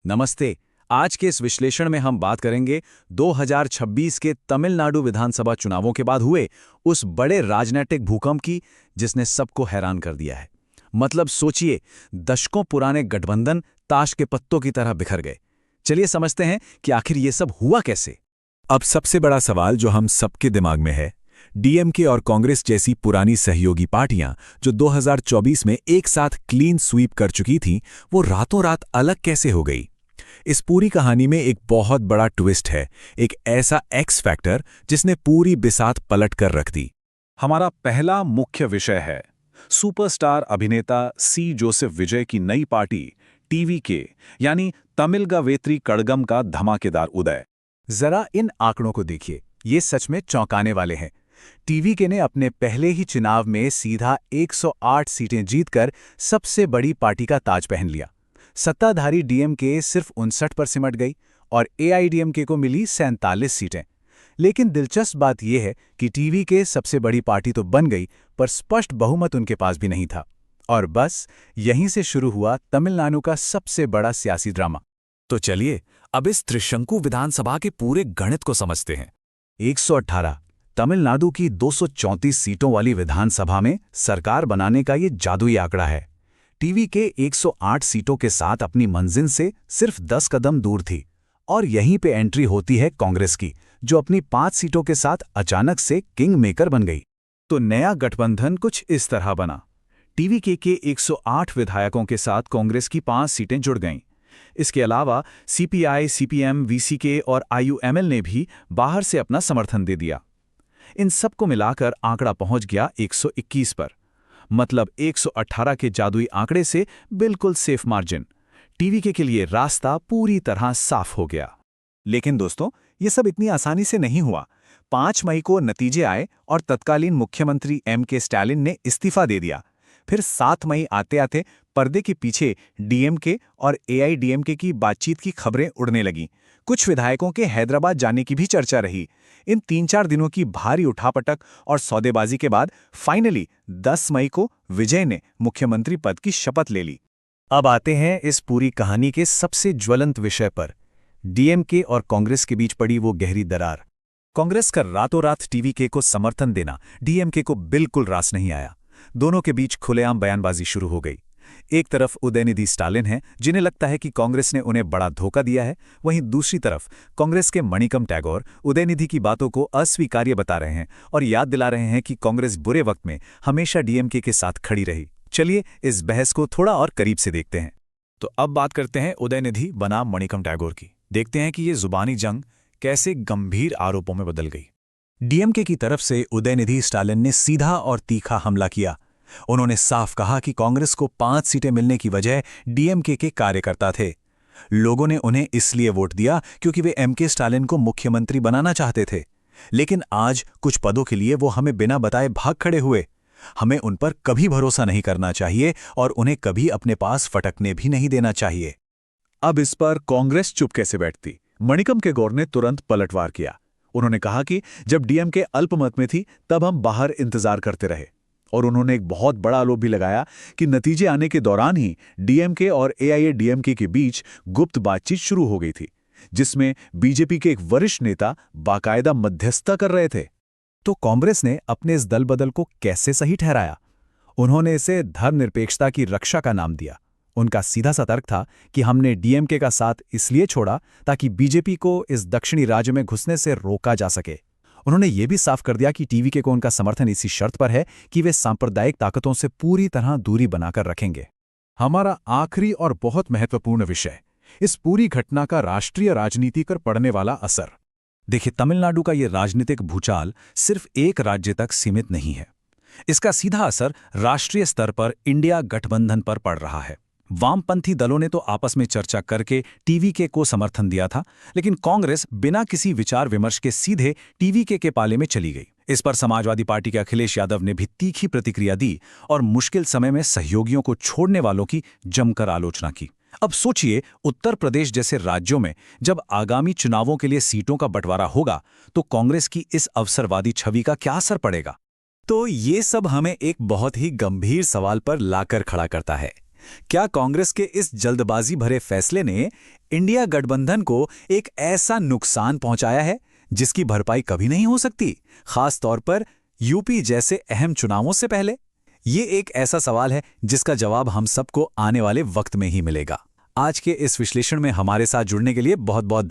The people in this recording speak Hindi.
नमस्ते। आज के इस विश्लेषण में हम बात करेंगे 2026 के तमिलनाडु विधानसभा चुनावों के बाद हुए उस बड़े राजनीतिक भूकंप की जिसने सबको हैरान कर दिया है। मतलब सोचिए, दशकों पुराने गठबंधन ताश के पत्तों की तरह बिखर गए। चलिए समझते हैं कि आखिर ये सब हुआ कैसे। अब सबसे बड़ा सवाल जो हम सबके दिमाग में है, डीएमके और कांग्रेस जैसी पुरानी सहयोगी पार्टियां जो 2024 में एक साथ क्लीन स्वीप कर चुकी थीं, वो रातों रात अलग कैसे हो गई? इस पूरी कहानी में एक बहुत बड़ा ट्विस्ट है, एक ऐसा एक्स फैक्टर जिसने पूरी बिसात पलट कर रख दी। हमारा पहला मुख्य विषय है सुपरस्टार अभिनेता सी जोसेफ विजय की नई पार्टी टीवीके यानी तमिलगावेत्री कड़गम का धमाकेदार उदय। जरा इन आंकड़ों को देखिए, ये सच में चौंकाने वाले हैं। टीवीके ने अपने पहले ही चुनाव में सीधा 108 सीटें जीतकर सबसे बड़ी पार्टी का ताज पहन लिया। सत्ताधारी डीएमके सिर्फ 59 पर सिमट गई और एआईडीएमके को मिली 47 सीटें। लेकिन दिलचस्प बात यह है कि टीवीके सबसे बड़ी पार्टी तो बन गई, पर स्पष्ट बहुमत उनके पास भी नहीं था। और बस यहीं से शुरू हुआ तमिलनाडु का सबसे बड़ा सियासी ड्रामा। तो चलिए अब इस त्रिशंकु विधानसभा के पूरे गणित को समझते हैं। 118 तमिलनाडु की 234 सीटों वाली विधानसभा में सरकार बनाने का ये जादुई आंकड़ा है। टीवीके 108 सीटों के साथ अपनी मंजिल से सिर्फ 10 कदम दूर थी। और यहीं पे एंट्री होती है कांग्रेस की, जो अपनी 5 सीटों के साथ अचानक से किंग मेकर बन गई। तो नया गठबंधन कुछ इस तरह बना। टीवीके के 108 विधायकों के साथ कांग्रेस की 5 सीटें जुड़ गईं। इसके अलावा सीपीआई, सीपीएम, वीसीके और आईयूएमएल ने भी बाहर से अपना समर्थन दे दिया। इन सबको मिलाकर आंकड़ा पहुंच गया 121 पर। मतलब 118 के जादुई आंकड़े से बिल्कुल सेफ मार्जिन। टीवीके के लिए रास्ता पूरी तरह साफ हो गया। लेकिन दोस्तों, ये सब इतनी आसानी से नहीं हुआ। 5 मई को नतीजे आए और तत्कालीन मुख्यमंत्री एम.के. स्टालिन ने इस्तीफा दे दिया। फिर 7 मई आते आते पर्दे के पीछे डीएमके और एआईडीएमके की बातचीत की खबरें उड़ने लगीं। कुछ विधायकों के हैदराबाद जाने की भी चर्चा रही। इन 3-4 दिनों की भारी उठापटक और सौदेबाजी के बाद फाइनली 10 मई को विजय ने मुख्यमंत्री पद की शपथ ले ली। अब आते हैं इस पूरी कहानी के सबसे ज्वलंत विषय पर, डीएमके और कांग्रेस के बीच पड़ी वो गहरी दरार। कांग्रेस का रातों रात टीवीके को समर्थन देना डीएमके को बिल्कुल रास नहीं आया। दोनों के बीच खुलेआम बयानबाजी शुरू हो गई। एक तरफ उदयनिधि स्टालिन हैं, जिन्हें लगता है कि कांग्रेस ने उन्हें बड़ा धोखा दिया है। वहीं दूसरी तरफ कांग्रेस के मणिकम टैगोर उदयनिधि की बातों को अस्वीकार्य बता रहे हैं और याद दिला रहे हैं कि कांग्रेस बुरे वक्त में हमेशा डीएमके के साथ खड़ी रही। चलिए इस बहस को थोड़ा और करीब से देखते हैं। तो अब बात करते हैं उदयनिधि बनाम मणिकम टैगोर की। देखते हैं कि ये जुबानी जंग कैसे गंभीर आरोपों में बदल गई। डीएमके की तरफ से उदयनिधि स्टालिन ने सीधा और तीखा हमला किया। उन्होंने साफ कहा कि कांग्रेस को 5 सीटें मिलने की वजह डीएमके के कार्यकर्ता थे। लोगों ने उन्हें इसलिए वोट दिया क्योंकि वे एम.के. स्टालिन को मुख्यमंत्री बनाना चाहते थे। लेकिन आज कुछ पदों के लिए वो हमें बिना बताए भाग खड़े हुए। हमें उन पर कभी भरोसा नहीं करना चाहिए और उन्हें कभी अपने पास फटकने भी नहीं देना चाहिए। अब इस पर कांग्रेस चुप कैसे बैठती? मणिकम के गौर ने तुरंत पलटवार किया। उन्होंने कहा कि जब डीएमके अल्पमत में थी तब हम बाहर इंतजार करते रहे। और उन्होंने एक बहुत बड़ा आरोप भी लगाया कि नतीजे आने के दौरान ही डीएमके और एआईएडीएमके के बीच गुप्त बातचीत शुरू हो गई थी, जिसमें बीजेपी के एक वरिष्ठ नेता बाकायदा मध्यस्थता कर रहे थे। तो कांग्रेस ने अपने इस दल बदल को कैसे सही ठहराया? उन्होंने इसे धर्मनिरपेक्षता की रक्षा का नाम दिया। उनका सीधा सा तर्क था कि हमने डीएमके का साथ इसलिए छोड़ा ताकि बीजेपी को इस दक्षिणी राज्य में घुसने से रोका जा सके। उन्होंने ये भी साफ कर दिया कि टीवीके को उनका समर्थन इसी शर्त पर है कि वे सांप्रदायिक ताकतों से पूरी तरह दूरी बनाकर रखेंगे। हमारा आखिरी और बहुत महत्वपूर्ण विषय, इस पूरी घटना का राष्ट्रीय राजनीति पर पड़ने वाला असर। देखिए, तमिलनाडु का ये राजनीतिक भूचाल सिर्फ एक राज्य तक सीमित नहीं है। इसका सीधा असर राष्ट्रीय स्तर पर इंडिया गठबंधन पर पड़ रहा है। वामपंथी दलों ने तो आपस में चर्चा करके टीवीके को समर्थन दिया था, लेकिन कांग्रेस बिना किसी विचार विमर्श के सीधे टीवीके के पाले में चली गई। इस पर समाजवादी पार्टी के अखिलेश यादव ने भी तीखी प्रतिक्रिया दी और मुश्किल समय में सहयोगियों को छोड़ने वालों की जमकर आलोचना की। अब सोचिए, उत्तर प्रदेश जैसे राज्यों में जब आगामी चुनावों के लिए सीटों का बंटवारा होगा तो कांग्रेस की इस अवसरवादी छवि का क्या असर पड़ेगा? तो ये सब हमें एक बहुत ही गंभीर सवाल पर लाकर खड़ा करता है क्या कांग्रेस के इस जल्दबाजी भरे फैसले ने इंडिया गठबंधन को एक ऐसा नुकसान पहुंचाया है जिसकी भरपाई कभी नहीं हो सकती, खास तौर पर यूपी जैसे अहम चुनावों से पहले? ये एक ऐसा सवाल है जिसका जवाब हम सबको आने वाले वक्त में ही मिलेगा। आज के इस विश्लेषण में हमारे साथ जुड़ने के लिए बहुत बहुत धन्यवाद।